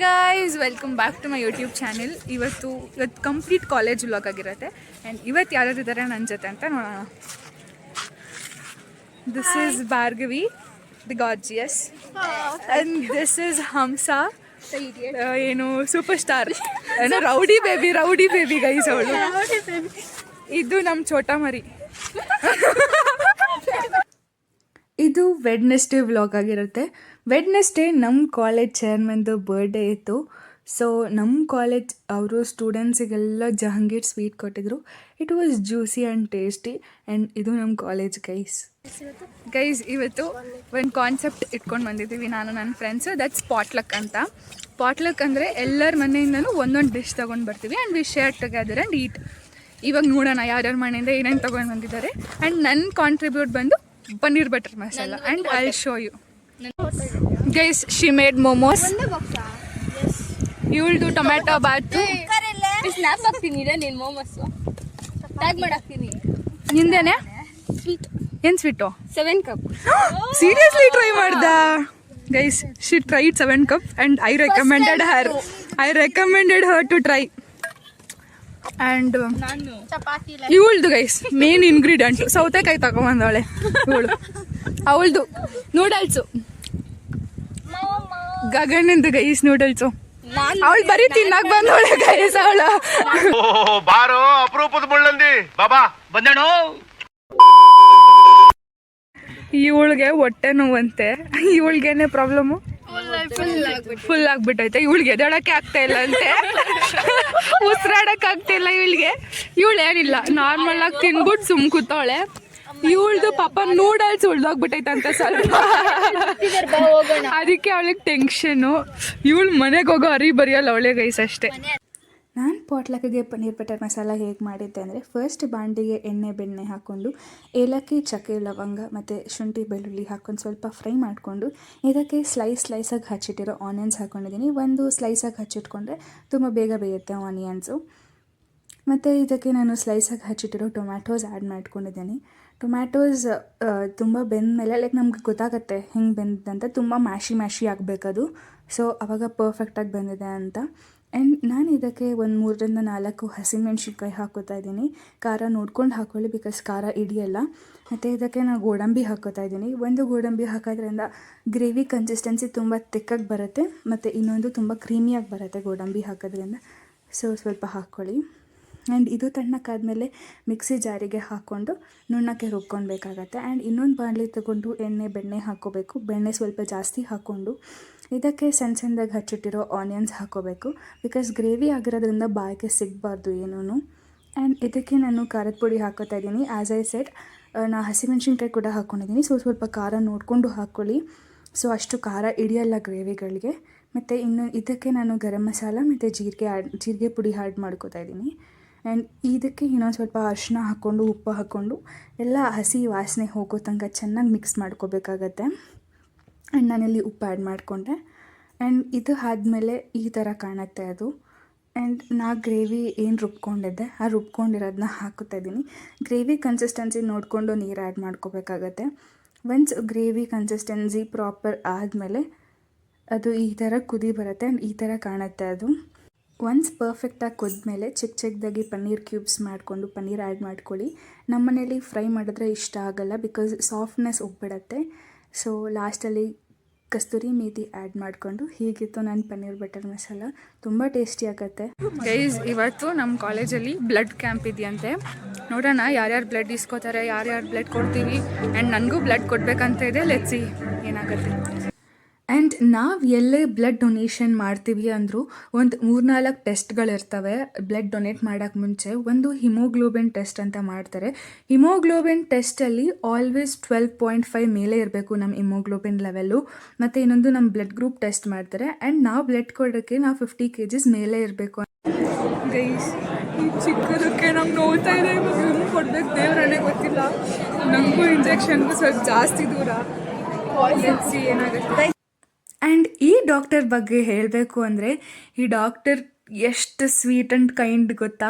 Guys, welcome back to my YouTube channel. ಇವತ್ತು complete college vlog ಆಗಿರುತ್ತೆ. And ಇವತ್ತು ಯಾರು ಇದ್ದಾರೆ ನನ್ನ ಜೊತೆ ಅಂತ ನೋಡೋಣ. This is Bhargavi the gorgeous and this is Hamsa, ಏನು ಸೂಪರ್ ಸ್ಟಾರ್, ಏನೋ ರೌಡಿ ಬೇಬಿ ಗೈಸ್ ಅವಳು. ಇದು ನಮ್ಮ ಚೋಟಾ ಮರಿ. ಇದು ವೆಡ್ನೆಸ್ಡೇ ವ್ಲಾಗ್ ಆಗಿರುತ್ತೆ. ವೆಡ್ನೆಸ್ಡೇ ನಮ್ಮ ಕಾಲೇಜ್ ಚೇರ್ಮನ್ದು ಬರ್ಡೇ ಇತ್ತು. ಸೊ ನಮ್ಮ ಕಾಲೇಜ್ ಅವರು ಸ್ಟೂಡೆಂಟ್ಸಿಗೆಲ್ಲ ಜಹಾಂಗೀರ್ ಸ್ವೀಟ್ ಕೊಟ್ಟಿದ್ರು. It was juicy and tasty. And ಇದು ನಮ್ಮ ಕಾಲೇಜ್ ಗೈಸ್ ಇವತ್ತು ಒಂದು ಕಾನ್ಸೆಪ್ಟ್ ಇಟ್ಕೊಂಡು ಬಂದಿದ್ದೀವಿ ನಾನು ನನ್ನ ಫ್ರೆಂಡ್ಸು. ದಟ್ಸ್ ಪಾಟ್ಲಕ್ ಅಂತ. ಪಾಟ್ಲಕ್ ಅಂದರೆ ಎಲ್ಲರ ಮನೆಯಿಂದನೂ ಒಂದೊಂದು ಡಿಶ್ ತೊಗೊಂಡು ಬರ್ತೀವಿ and we share together and eat. ಇವಾಗ ನೋಡೋಣ ಯಾರ್ಯಾರ ಮನೆಯಿಂದ ಏನೇನು ತೊಗೊಂಡು ಬಂದಿದ್ದಾರೆ. ಆ್ಯಂಡ್ ನನ್ನ ಕಾಂಟ್ರಿಬ್ಯೂಟ್ ಬಂದು paneer butter masala. And I show you guys, she made momos. ಇವಳ್ದು ಟೊಮ್ಯಾಟೊ ಬಾತು. ಸ್ನ್ಯಾಪ್ ಹಾಕ್ತೀನಿ ನೀನು ಮೋಮೋಸು ಟ್ಯಾಗ್ ಮಾಡಾಕ್ತೀನಿ. ನಿಂದೇನೆ ಸ್ವೀಟ್. ಏನು ಸ್ವೀಟು? 7 ಕಪ್. ಸೀರಿಯಸ್ಲಿ ಟ್ರೈ ಮಾಡ್ದ guys? She tried 7 cup and I recommended her to try. And ಇವಳ್ದು ಗೈಸ್ ಮೇನ್ ಇಂಗ್ರೀಡಿಯೆಂಟ್ ಸೌತೆಕಾಯಿ ತಗೊಂಬಂದವಳೆ ಇವಳು. ಅವಳದು ನೂಡಲ್ಸು, ಗಗನಂದು ಗೈಸ್ ನೂಡಲ್ಸು. ಅವಳು ಬರೀ ತಿನ್ನಕ್ ಬಂದವಳೆ ಗೈಸ್ ಅವಳು. ಬಾರೋ ಅಪರೂಪದ ಮುಳ್ಳಂದಿ ಬಾಬಾ ಬಂದೇಣು. ಇವಳಿಗೆ ಹೊಟ್ಟೆ ನೋವಂತೆ. ಇವಳಿಗೇನೆ ಪ್ರಾಬ್ಲಮ್ಮು, ಫುಲ್ ಆಗ್ಬಿಟ್ಟೈತೆ. ಇವಳಿಗೆ ಎದಳಕ್ಕೆ ಆಗ್ತಾ ಇಲ್ಲ ಅಂತೆ, ಉಸಿರಾಡಕ್ ಆಗ್ತಾ ಇಲ್ಲ ಇವಳಿಗೆ. ಇವಳು ಏನಿಲ್ಲ, ನಾರ್ಮಲ್ ಆಗಿ ತಿನ್ಬಿಟ್ಟು ಸುಮ್ ಕೂತವಳೆ. ಇವಳ್ದು ಪಾಪ ನೂಡಲ್ಸ್ ಉಳ್ದೋಗ್ಬಿಟ್ಟೈತಂತ ಸ್ವಲ್ಪ, ಅದಕ್ಕೆ ಅವಳಿಗೆ ಟೆನ್ಷನ್ನು. ಇವಳು ಮನೆಗೆ ಹೋಗೋ ಬರೆಯಲ್ಲ ಅವಳೆ ಗೈಸ್ ಅಷ್ಟೇ. ನಾನು ಪಾಟ್ಲಕ್ಕಿಗೆ ಪನ್ನೀರ್ ಬಟರ್ ಮಸಾಲ ಹೇಗೆ ಮಾಡಿದ್ದೆ ಅಂದರೆ, ಫಸ್ಟ್ ಬಾಂಡಿಗೆ ಬೆಣ್ಣೆ ಹಾಕ್ಕೊಂಡು ಏಲಕ್ಕಿ, ಚಕ್ಕೆ, ಲವಂಗ ಮತ್ತು ಶುಂಠಿ ಬೆಳ್ಳುಳ್ಳಿ ಹಾಕ್ಕೊಂಡು ಸ್ವಲ್ಪ ಫ್ರೈ ಮಾಡಿಕೊಂಡು ಇದಕ್ಕೆ ಸ್ಲೈಸಾಗಿ ಹಚ್ಚಿಟ್ಟಿರೋ ಆನಿಯನ್ಸ್ ಹಾಕ್ಕೊಂಡಿದ್ದೀನಿ. ಒಂದು ಸ್ಲೈಸಾಗಿ ಹಚ್ಚಿಟ್ಕೊಂಡ್ರೆ ತುಂಬ ಬೇಗ ಬೇಯುತ್ತೆ ಆನಿಯನ್ಸು. ಮತ್ತು ಇದಕ್ಕೆ ನಾನು ಸ್ಲೈಸಾಗಿ ಹಚ್ಚಿಟ್ಟಿರೋ ಟೊಮ್ಯಾಟೋಸ್ ಆ್ಯಡ್ ಮಾಡ್ಕೊಂಡಿದ್ದೀನಿ. ಟೊಮ್ಯಾಟೋಸ್ ತುಂಬ ಬೆಂದ ಮೇಲೆ ಲೈಕ್ ನಮ್ಗೆ ಗೊತ್ತಾಗುತ್ತೆ ಹೆಂಗೆ ಬೆಂದಂತ. ತುಂಬ ಮ್ಯಾಶಿ ಆಗಬೇಕದು. ಸೊ ಆವಾಗ ಪರ್ಫೆಕ್ಟಾಗಿ ಬಂದಿದೆ ಅಂತ. ಆ್ಯಂಡ್ ನಾನು ಇದಕ್ಕೆ ಒಂದು 3 ರಿಂದ 4 ಹಸಿಮೆಣ್ಸಿನ್ಕಾಯಿ ಹಾಕೋತಾ ಇದ್ದೀನಿ. ಖಾರ ನೋಡ್ಕೊಂಡು ಹಾಕ್ಕೊಳ್ಳಿ, ಬಿಕಾಸ್ ಖಾರ ಹಿಡಿಯಲ್ಲ. ಮತ್ತು ಇದಕ್ಕೆ ನಾನು ಗೋಡಂಬಿ ಹಾಕೋತಾ ಇದ್ದೀನಿ. ಒಂದು ಗೋಡಂಬಿ ಹಾಕೋದ್ರಿಂದ ಗ್ರೇವಿ ಕನ್ಸಿಸ್ಟೆನ್ಸಿ ತುಂಬ ತಿಕ್ಕಾಗಿ ಬರುತ್ತೆ, ಮತ್ತು ಇನ್ನೊಂದು ತುಂಬ ಕ್ರೀಮಿಯಾಗಿ ಬರುತ್ತೆ ಗೋಡಂಬಿ ಹಾಕೋದ್ರಿಂದ. ಸೊ ಸ್ವಲ್ಪ ಹಾಕ್ಕೊಳ್ಳಿ. ಆ್ಯಂಡ್ ಇದು ತಣ್ಣಕ್ಕಾದಮೇಲೆ ಮಿಕ್ಸಿ ಜಾರಿಗೆ ಹಾಕ್ಕೊಂಡು ನುಣ್ಣಕ್ಕೆ ರುಬ್ಕೊಳ್ಬೇಕಾಗತ್ತೆ. ಆ್ಯಂಡ್ ಇನ್ನೊಂದು ಬಾಣಲಿ ತಗೊಂಡು ಬೆಣ್ಣೆ ಹಾಕ್ಕೋಬೇಕು. ಬೆಣ್ಣೆ ಸ್ವಲ್ಪ ಜಾಸ್ತಿ ಹಾಕ್ಕೊಂಡು ಇದಕ್ಕೆ ಸಣ್ಣದಾಗಿ ಹಚ್ಚಿಟ್ಟಿರೋ ಆನಿಯನ್ಸ್ ಹಾಕ್ಕೋಬೇಕು, ಬಿಕಾಸ್ ಗ್ರೇವಿ ಆಗಿರೋದ್ರಿಂದ ಬಾಯಿಗೆ ಸಿಗಬಾರ್ದು ಏನೂ. ಆ್ಯಂಡ್ ಇದಕ್ಕೆ ನಾನು ಖಾರದ ಪುಡಿ ಹಾಕೋತಾ ಇದ್ದೀನಿ. ಆ್ಯಸ್ ಐ ಸೆಡ್, ನಾನು ಹಸಿಮೆಣ್ಸಿನ್ಕಾಯಿ ಕೂಡ ಹಾಕ್ಕೊಂಡಿದ್ದೀನಿ. ಸೊ ಸ್ವಲ್ಪ ಖಾರ ನೋಡಿಕೊಂಡು ಹಾಕ್ಕೊಳ್ಳಿ. ಸೊ ಅಷ್ಟು ಖಾರ ಹಿಡಿಯಲ್ಲ ಗ್ರೇವಿಗಳಿಗೆ. ಮತ್ತು ಇನ್ನು ಇದಕ್ಕೆ ನಾನು ಗರಂ ಮಸಾಲ ಮತ್ತು ಜೀರಿಗೆ ಪುಡಿ ಆ್ಯಡ್ ಮಾಡ್ಕೋತಾ ಇದ್ದೀನಿ. ಆ್ಯಂಡ್ ಇದಕ್ಕೆ ಇನ್ನೊಂದು ಸ್ವಲ್ಪ ಅರಿಶಿನ ಹಾಕ್ಕೊಂಡು ಉಪ್ಪು ಹಾಕ್ಕೊಂಡು ಎಲ್ಲ ಹಸಿ ವಾಸನೆ ಹೋಗೋ ತನಕ ಚೆನ್ನಾಗಿ ಮಿಕ್ಸ್ ಮಾಡ್ಕೋಬೇಕಾಗತ್ತೆ. ಆ್ಯಂಡ್ ನಾನಿಲ್ಲಿ ಉಪ್ಪು ಆ್ಯಡ್ ಮಾಡಿಕೊಂಡೆ. ಆ್ಯಂಡ್ ಇದು ಆದಮೇಲೆ ಈ ಥರ ಕಾಣುತ್ತೆ ಅದು. ಆ್ಯಂಡ್ ನಾ ಗ್ರೇವಿ ಏನು ರುಬ್ಕೊಂಡಿದ್ದೆ ಆ ರುಬ್ಕೊಂಡಿರೋದನ್ನ ಹಾಕೋತಾ ಇದ್ದೀನಿ. ಗ್ರೇವಿ ಕನ್ಸಿಸ್ಟೆನ್ಸಿ ನೋಡಿಕೊಂಡು ನೀರು ಆ್ಯಡ್ ಮಾಡ್ಕೋಬೇಕಾಗತ್ತೆ. ಒನ್ಸ್ ಗ್ರೇವಿ ಕನ್ಸಿಸ್ಟೆನ್ಸಿ ಪ್ರಾಪರ್ ಆದಮೇಲೆ ಅದು ಈ ಥರ ಕುದಿ ಬರುತ್ತೆ. ಆ್ಯಂಡ್ ಈ ಥರ ಕಾಣುತ್ತೆ ಅದು. ಒನ್ಸ್ ಪರ್ಫೆಕ್ಟಾಗಿ ಕುದ್ಮೇಲೆ ಚಿಕ್ಕದಾಗಿ ಪನ್ನೀರ್ ಕ್ಯೂಬ್ಸ್ ಮಾಡಿಕೊಂಡು ಪನ್ನೀರ್ ಆ್ಯಡ್ ಮಾಡ್ಕೊಳ್ಳಿ. ನಮ್ಮ ಮನೇಲಿ ಫ್ರೈ ಮಾಡಿದ್ರೆ ಇಷ್ಟ ಆಗಲ್ಲ, ಬಿಕಾಸ್ ಸಾಫ್ಟ್ನೆಸ್ ಹೋಗ್ಬಿಡತ್ತೆ. ಸೊ ಲಾಸ್ಟಲ್ಲಿ ಕಸ್ತೂರಿ ಮೇಥಿ ಆ್ಯಡ್ ಮಾಡಿಕೊಂಡು ಹೀಗಿತ್ತು ನನ್ನ ಪನ್ನೀರ್ ಬಟರ್ ಮಸಾಲ. ತುಂಬ ಟೇಸ್ಟಿ ಆಗುತ್ತೆ ಗೈಸ್. ಇವತ್ತು ನಮ್ಮ ಕಾಲೇಜಲ್ಲಿ ಬ್ಲಡ್ ಕ್ಯಾಂಪ್ ಇದೆಯಂತೆ. ನೋಡೋಣ ಯಾರ್ಯಾರು ಬ್ಲಡ್ ಇಸ್ಕೋತಾರೆ, ಯಾರ್ಯಾರು ಬ್ಲಡ್ ಕೊಡ್ತೀವಿ. ಆ್ಯಂಡ್ ನನಗೂ ಬ್ಲಡ್ ಕೊಡಬೇಕಂತ ಇದೆ. ಲೆಟ್ಸ್ ಸಿ ಏನಾಗುತ್ತೆ. ಆ್ಯಂಡ್ ನಾವು ಎಲ್ಲೇ ಬ್ಲಡ್ ಡೊನೇಷನ್ ಮಾಡ್ತೀವಿ ಅಂದರೂ ಒಂದು 3-4 ಟೆಸ್ಟ್ಗಳಿರ್ತವೆ ಬ್ಲಡ್ ಡೊನೇಟ್ ಮಾಡೋಕ್ಕೆ ಮುಂಚೆ. ಒಂದು ಹಿಮೋಗ್ಲೋಬಿನ್ ಟೆಸ್ಟ್ ಅಂತ ಮಾಡ್ತಾರೆ. ಹಿಮೋಗ್ಲೋಬಿನ್ ಟೆಸ್ಟಲ್ಲಿ ಆಲ್ವೇಸ್ 12.5 ಮೇಲೆ ಇರಬೇಕು ನಮ್ಮ ಹಿಮೋಗ್ಲೋಬಿನ್ ಲೆವೆಲ್ಲು. ಮತ್ತು ಇನ್ನೊಂದು ನಮ್ಮ ಬ್ಲಡ್ ಗ್ರೂಪ್ ಟೆಸ್ಟ್ ಮಾಡ್ತಾರೆ. ಆ್ಯಂಡ್ ನಾವು ಬ್ಲಡ್ ಕೊಡೋಕ್ಕೆ ನಾವು 50 kg ಮೇಲೆ ಇರಬೇಕು. ಗೈಸ್, ಈ ಚಿಕ್ಕದಕ್ಕೆ ನಮ್ಗೆ ನೋಡ್ತಾ ಇದೆ. ಇವಾಗ ಕೊಡ್ಬೇಕು ದೇವರನ್ನೇ ಗೊತ್ತಿಲ್ಲ. ನನಗೂ ಇಂಜೆಕ್ಷನ್ಗೂ ಸ್ವಲ್ಪ ಜಾಸ್ತಿ ದೂರ. ಲೆಟ್ಸ್ ಸಿ ಏನಾಗುತ್ತೆ. ಆ್ಯಂಡ್ ಈ ಡಾಕ್ಟರ್ ಬಗ್ಗೆ ಹೇಳಬೇಕು ಅಂದರೆ, ಈ ಡಾಕ್ಟರ್ ಎಷ್ಟು ಸ್ವೀಟ್ ಆ್ಯಂಡ್ ಕೈಂಡ್ ಗೊತ್ತಾ.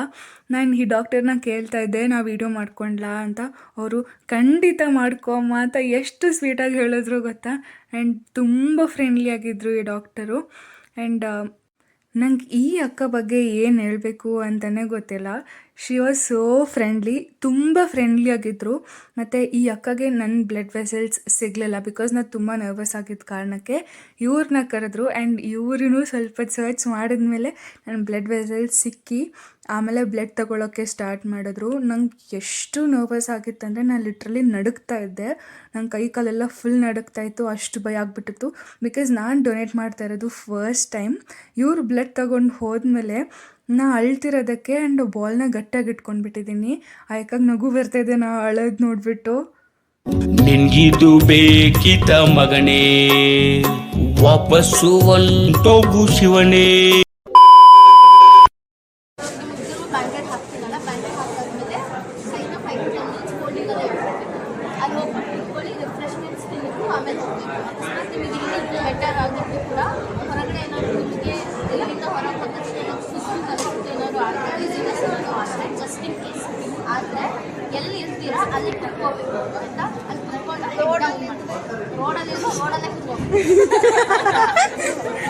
ನಾನು ಈ ಡಾಕ್ಟರ್ನ ಕೇಳ್ತಾ ಇದ್ದೆ, ನಾವು ವೀಡಿಯೋ ಮಾಡ್ಕೊಂಡ್ಲಾ ಅಂತ. ಅವರು ಖಂಡಿತ ಮಾಡ್ಕೊಮ್ಮ ಅಂತ ಎಷ್ಟು ಸ್ವೀಟಾಗಿ ಹೇಳಿದ್ರು ಗೊತ್ತಾ. ಆ್ಯಂಡ್ ತುಂಬ ಫ್ರೆಂಡ್ಲಿ ಆಗಿದ್ದರು ಈ ಡಾಕ್ಟರು. ಆ್ಯಂಡ್ ನಂಗೆ ಈ ಅಕ್ಕ ಬಗ್ಗೆ ಏನು ಹೇಳಬೇಕು ಅಂತಲೇ ಗೊತ್ತಿಲ್ಲ. ಶಿ ವಾಸ್ ಸೋ ಫ್ರೆಂಡ್ಲಿ, ತುಂಬ ಫ್ರೆಂಡ್ಲಿ ಆಗಿದ್ದರು. ಮತ್ತು ಈ ಅಕ್ಕಗೆ ನನ್ನ ಬ್ಲಡ್ ವೆಸಲ್ಸ್ ಸಿಗಲಿಲ್ಲ ಬಿಕಾಸ್ ನಾನು ತುಂಬ ನರ್ವಸ್ ಆಗಿದ್ದ ಕಾರಣಕ್ಕೆ ಇವ್ರನ್ನ ಕರೆದ್ರು. ಆ್ಯಂಡ್ ಇವ್ರೂ ಸ್ವಲ್ಪ ಸರ್ಚ್ ಮಾಡಿದ್ಮೇಲೆ ನನ್ನ ಬ್ಲಡ್ ವೆಸಲ್ಸ್ ಸಿಕ್ಕಿ ಆಮೇಲೆ ಬ್ಲಡ್ ತೊಗೊಳೋಕ್ಕೆ ಸ್ಟಾರ್ಟ್ ಮಾಡಿದ್ರು. ನಂಗೆ ಎಷ್ಟು ನರ್ವಸ್ ಆಗಿತ್ತಂದರೆ ನಾನು ಲಿಟ್ರಲಿ ನಡುಗ್ತಾ ಇದ್ದೆ. ನನ್ನ ಕೈ ಕಾಲೆಲ್ಲ ಫುಲ್ ನಡುಗ್ತಾ ಇತ್ತು, ಅಷ್ಟು ಭಯ ಆಗಿಬಿಟ್ಟಿತ್ತು. ಬಿಕಾಸ್ ನಾನು ಡೊನೇಟ್ ಮಾಡ್ತಾ ಇರೋದು ಫಸ್ಟ್ ಟೈಮ್. ಇವರು ಬ್ಲಡ್ ತೊಗೊಂಡು ಹೋದ್ಮೇಲೆ ನಾ ಅಳ್ತಿರೋದಕ್ಕೆ ಆ್ಯಂಡ್ ಬಾಲ್ನ ಗಟ್ಟಿಯಾಗಿ ಇಟ್ಕೊಂಡ್ಬಿಟ್ಟಿದ್ದೀನಿ. ಆಯ್ಕಾಗ ನಗು ಬರ್ತಾಯಿದೆ ನಾ ಅಳೋದು ನೋಡಿಬಿಟ್ಟು. ನಿನ್ಗಿದು ಬೇಕಿತ ಮಗನೇ, ವಾಪಸ್ಸು ಒಂಟೋಗು ಶಿವನೇ. ಬ್ಯಾಂಕೆಟ್ ಹಾಕ್ತೀನಲ್ಲ, ಬ್ಯಾಂಕೆಟ್ ಹಾಕಾದ್ಮೇಲೆ ಸೈನ 5 to 10 minutes ಹೋಲ್ಡಿಂಗಲ್ಲೇ ಇಟ್ಬಿಟ್ಟು ಅಲ್ಲಿ ಹೋಗ್ಬಿಟ್ಟು ಇಟ್ಕೊಳ್ಳಿ, ರಿಫ್ರೆಶ್ಮೆಂಟ್ಸ್ ತಿನ್ನಿಟ್ಟು ಆಮೇಲೆ ಹೋಗಬೇಕು. ಅಕಸ್ಮಾತ್ ನಿಮಗೆ ಇಲ್ಲಿ ಬೆಟರ್ ಆಗಿದ್ದು ಕೂಡ ಹೊರಗಡೆ ಏನಾದರೂ ನಿಮಗೆ ಇಲ್ಲಿಂದ ಹೊರಗೆ ಹೋದ ತಕ್ಷಣ ಏನಾದ್ರು ಸುಸ್ತು ತಲೆಸುತ್ತು ಏನಾದ್ರು ಆದರೆ ಡಿಸಿನೆಸ್ ಏನಾದ್ರು ಆದರೆ ಜಸ್ಟ್ ಇನ್ ಕೇಸ್ ಆದರೆ ಎಲ್ಲಿ ಇರ್ತೀರಾ ಅಲ್ಲಿ ಕುತ್ಕೋಬೇಕು ಆಯಿತಾ. ಅಲ್ಲಿ ಕುತ್ಕೊಂಡು ರೋಡಲ್ಲಿ ಕುತ್ಕೋಬೇಕು,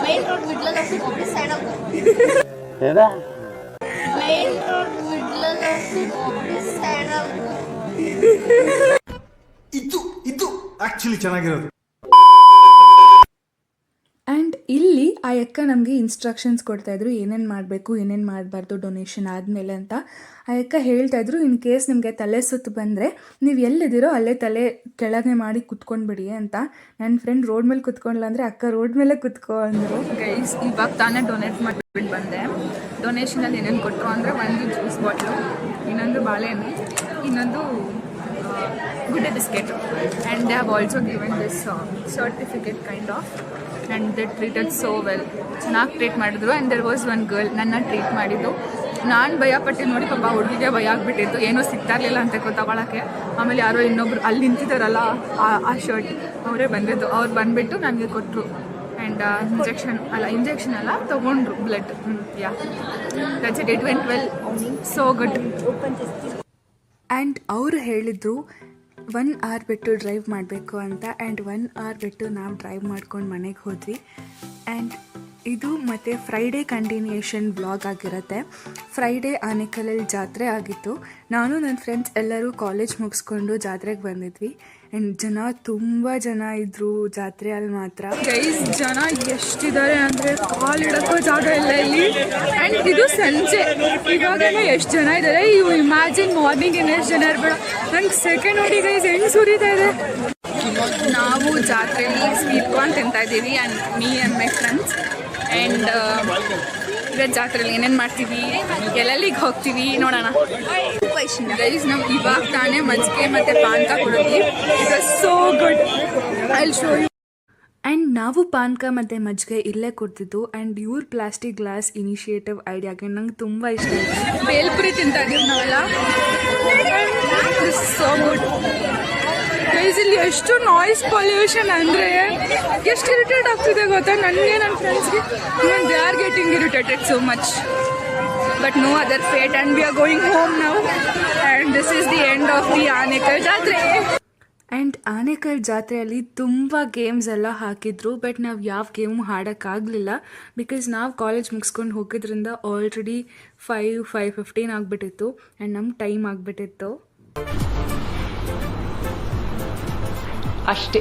ಮೇನ್ ರೋಡ್ ಮಿಡ್ಲಲ್ಲಿ ಕುತ್ಕೋಬೇಕು, ಸೈಡಲ್ಲಿ ಮೇನ್ ರೋಡ್ ಮಿಡ್ಲಲ್ಲಿ ಕುತ್ಕೋಬೇಕು, ಸೈಡಲ್ಲಿ ಇದು ಆಕ್ಚುಲಿ ಚೆನ್ನಾಗಿರೋದು. ಆ್ಯಂಡ್ ಇಲ್ಲಿ ಆ ಅಕ್ಕ ನಮಗೆ ಇನ್ಸ್ಟ್ರಕ್ಷನ್ಸ್ ಕೊಡ್ತಾಯಿದ್ರು, ಏನೇನು ಮಾಡಬೇಕು ಏನೇನು ಮಾಡಬಾರ್ದು ಡೊನೇಷನ್ ಆದಮೇಲೆ ಅಂತ. ಆ ಅಕ್ಕ ಹೇಳ್ತಾಯಿದ್ರು, ಇನ್ ಕೇಸ್ ನಿಮಗೆ ತಲೆ ಸುತ್ತು ಬಂದರೆ ನೀವು ಎಲ್ಲಿದ್ದೀರೋ ಅಲ್ಲೇ ತಲೆ ಕೆಳಗೆ ಮಾಡಿ ಕುತ್ಕೊಂಡ್ಬಿಡಿ ಅಂತ. ನನ್ನ ಫ್ರೆಂಡ್ ರೋಡ್ ಮೇಲೆ ಕುತ್ಕೊಂಡ್ಲ ಅಂದರೆ ಅಕ್ಕ ರೋಡ್ ಮೇಲೆ ಕುತ್ಕೊ ಅಂದರು. ಗೈಸ್ ಇವಾಗ ತಾನೇ ಡೊನೇಟ್ ಮಾಡಿಬಿಟ್ಟು ಬಂದೆ. ಡೊನೇಷನಲ್ಲಿ ಏನೇನು ಕೊಟ್ಟರು ಅಂದರೆ ಒಂದು ಜ್ಯೂಸ್ ಬಾಟ್ಲು, ಇನ್ನೊಂದು ಬಾಳೆಹಣ್ಣು, ಇನ್ನೊಂದು ಗುಡ್ಡೆ biscuit. And they have also given this certificate kind of. And they treated so well, ಚೆನ್ನಾಗಿ ಟ್ರೀಟ್ ಮಾಡಿದ್ರು. And there was one girl ನನ್ನ ಟ್ರೀಟ್ ಮಾಡಿದ್ದು. ನಾನು ಭಯಪಟ್ಟು ನೋಡಿ ಪಾಪ ಹುಡುಗಿಗೆ ಭಯ ಆಗಿಬಿಟ್ಟಿತ್ತು, ಏನೋ ಸಿಗ್ತಾ ಇರಲಿಲ್ಲ ಅಂತ ತಗೊಳಕ್ಕೆ. ಆಮೇಲೆ ಯಾರೋ ಇನ್ನೊಬ್ರು ಅಲ್ಲಿ ನಿಂತಿದ್ದಾರಲ್ಲ ಆ ಶರ್ಟ್ ಅವರೇ ಬಂದಿದ್ದು, ಅವ್ರು ಬಂದುಬಿಟ್ಟು ನನಗೆ ಕೊಟ್ಟರು. ಆ್ಯಂಡ್ ಇಂಜೆಕ್ಷನ್ ಅಲ್ಲ ತೊಗೊಂಡ್ರು blood. Yeah that's it went well, so good. And ಅವರು ಹೇಳಿದ್ದು 1 hour ಬಿಟ್ಟು ಡ್ರೈವ್ ಮಾಡಬೇಕು ಅಂತ. ಆ್ಯಂಡ್ 1 hour ಬಿಟ್ಟು ನಾವು ಡ್ರೈವ್ ಮಾಡ್ಕೊಂಡು ಮನೆಗೆ ಹೋದ್ವಿ. ಆ್ಯಂಡ್ ಇದು ಮತ್ತು ಫ್ರೈಡೇ ಕಂಟಿನ್ಯೂಯೇಷನ್ ಬ್ಲಾಗ್ ಆಗಿರುತ್ತೆ. ಫ್ರೈಡೇ ಆನೇಕಲಲ್ಲಿ ಜಾತ್ರೆ ಆಗಿತ್ತು. ನಾನು ನನ್ನ ಫ್ರೆಂಡ್ಸ್ ಎಲ್ಲರೂ ಕಾಲೇಜ್ ಮುಗಿಸ್ಕೊಂಡು ಜಾತ್ರೆಗೆ ಬಂದಿದ್ವಿ. ಆ್ಯಂಡ್ ಜನ ತುಂಬ ಜನ ಇದ್ದರು ಜಾತ್ರೆಯಲ್ಲಿ ಮಾತ್ರ. ಗೈಸ್ ಜನ ಎಷ್ಟಿದ್ದಾರೆ ಅಂದರೆ ಕಾಲಿಡೋಕ್ಕೂ ಜಾಗ ಇಲ್ಲ ಇಲ್ಲಿ. ಆ್ಯಂಡ್ ಇದು ಸಂಜೆ, ಇವಾಗಲೇ ಎಷ್ಟು ಜನ ಇದ್ದಾರೆ. ಇವು ಇಮ್ಯಾಜಿನ್ ಮಾರ್ನಿಂಗ್ ಎಷ್ಟು ಜನ ಇರಬೇಡ. ನಂಗೆ ಸೆಕೆಂಡ್ ನೋಡಿ ಗೈಸ್ ಹೆಂಗೆ ಸುರಿತಾ ಇದೆ. ನಾವು ಜಾತ್ರೆಯಲ್ಲಿ ಸ್ವೀಟ್ ಕಾರ್ನ್ ತಿಂತಾ ಇದ್ದೀವಿ. And me and my friends. And ಇವತ್ತು ಜಾತ್ರೆಯಲ್ಲಿ ಏನೇನು ಮಾಡ್ತೀವಿ, ಎಲ್ಲೆಲ್ಲಿಗೆ ಹೋಗ್ತೀವಿ ನೋಡೋಣ. ಗೈಸ್ ನಾವು ಇವಾಗ ತಾನೇ ಮಜ್ಜಿಗೆ ಮತ್ತು ಪಾನಕ ಕೊಡೋದು. It was so good, I will show you. And ನಾವು ಪಾನಕ ಮತ್ತು ಮಜ್ಜಿಗೆ ಇಲ್ಲೇ ಕೊಡ್ತಿದ್ದು. ಆ್ಯಂಡ್ ಇವ್ರ ಪ್ಲಾಸ್ಟಿಕ್ ಗ್ಲಾಸ್ ಇನಿಷಿಯೇಟಿವ್ ಐಡಿಯಾಗೆ ನಂಗೆ ತುಂಬ ಇಷ್ಟ ಆಯಿತು. ಬೇಲ್ಪುರಿ ತಿಂತಾ ಇದ್ದೀವಿ ನಾವೆಲ್ಲ. So good guys. ಇಲ್ಲಿ ಎಷ್ಟು ನಾಯ್ಸ್ ಪೊಲ್ಯೂಷನ್ ಅಂದರೆ ಎಷ್ಟು ಇರಿಟೇಟ್ ಆಗ್ತಿದೆ ಗೊತ್ತಾ ನನಗೆ, ನನ್ನ ಫ್ರೆಂಡ್ಸ್ಗೆ. Even they are getting irritated so much. But no other fate and we are going home now. And this is the end of the Anekal ಜಾತ್ರೆ. ಆ್ಯಂಡ್ ಆನೇಕಲ್ ಜಾತ್ರೆಯಲ್ಲಿ ತುಂಬ ಗೇಮ್ಸ್ ಎಲ್ಲ ಹಾಕಿದ್ರು. ಬಟ್ ನಾವು ಯಾವ ಗೇಮು ಆಡೋಕ್ಕಾಗಲಿಲ್ಲ ಬಿಕಾಸ್ ನಾವು ಕಾಲೇಜ್ ಮುಗಿಸ್ಕೊಂಡು ಹೋಗಿದ್ರಿಂದ ಆಲ್ರೆಡಿ 5:15 ಆಗಿಬಿಟ್ಟಿತ್ತು. ಆ್ಯಂಡ್ ನಮ್ಮ ಟೈಮ್ ಆಗಿಬಿಟ್ಟಿತ್ತು ಅಷ್ಟೇ.